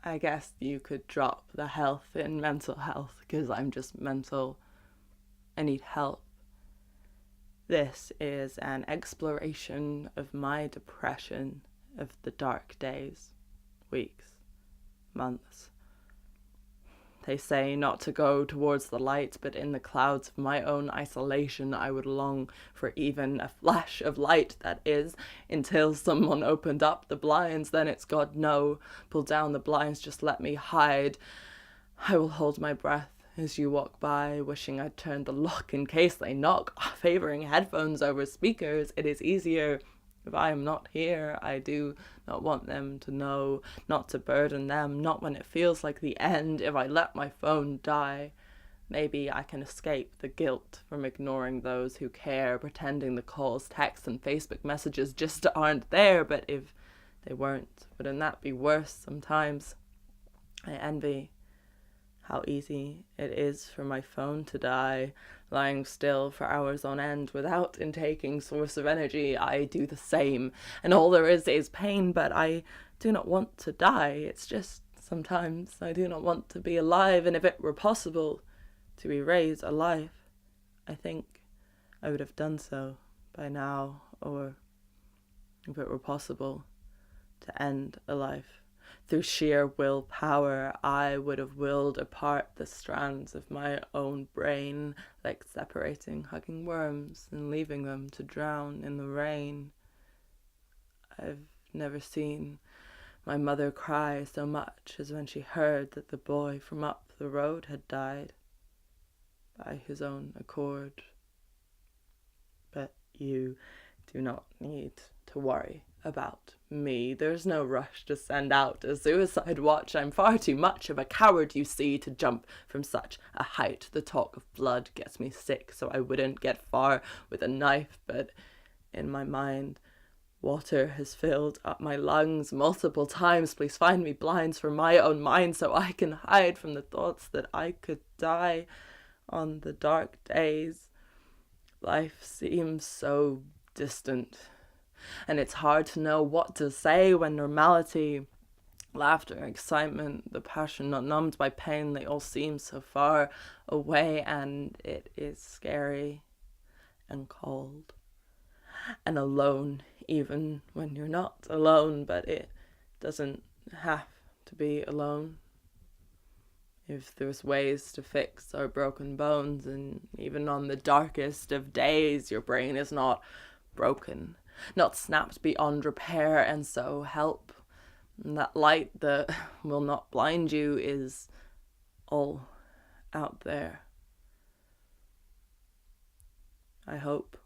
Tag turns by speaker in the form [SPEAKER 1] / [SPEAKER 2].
[SPEAKER 1] I guess you could drop the health in mental health, because I'm just mental. I need help. This is an exploration of my depression, of the dark days, weeks, months. They say not to go towards the light, but in the clouds of my own isolation I would long for even a flash of light, that is, until someone opened up the blinds. Then it's God, no, pull down the blinds, just let me hide. I will hold my breath as you walk by, wishing I'd turned the lock in case they knock, favouring headphones over speakers. It is easier if I am not here. I do not want them to know, not to burden them, not when it feels like the end. If I let my phone die, maybe I can escape the guilt from ignoring those who care, pretending the calls, texts, and Facebook messages just aren't there. But if they weren't, wouldn't that be worse sometimes? I envy how easy it is for my phone to die, lying still for hours on end without intaking source of energy. I do the same, and all there is pain, but I do not want to die. It's just sometimes I do not want to be alive, and if it were possible to erase a life, I think I would have done so by now, or if it were possible to end a life through sheer willpower, I would have willed apart the strands of my own brain, like separating hugging worms and leaving them to drown in the rain. I've never seen my mother cry so much as when she heard that the boy from up the road had died by his own accord. But you do not need to worry about me. There's no rush to send out a suicide watch. I'm far too much of a coward, you see, to jump from such a height. The talk of blood gets me sick, so I wouldn't get far with a knife. But in my mind, water has filled up my lungs multiple times. Please find me blinds for my own mind, so I can hide from the thoughts that I could die on the dark days. Life seems so distant, and it's hard to know what to say when normality, laughter, excitement, the passion not numbed by pain, they all seem so far away, and it is scary and cold and alone, even when you're not alone. But it doesn't have to be alone. If there's ways to fix our broken bones, and even on the darkest of days, your brain is not broken, not snapped beyond repair, and so help. And that light that will not blind you is all out there. I hope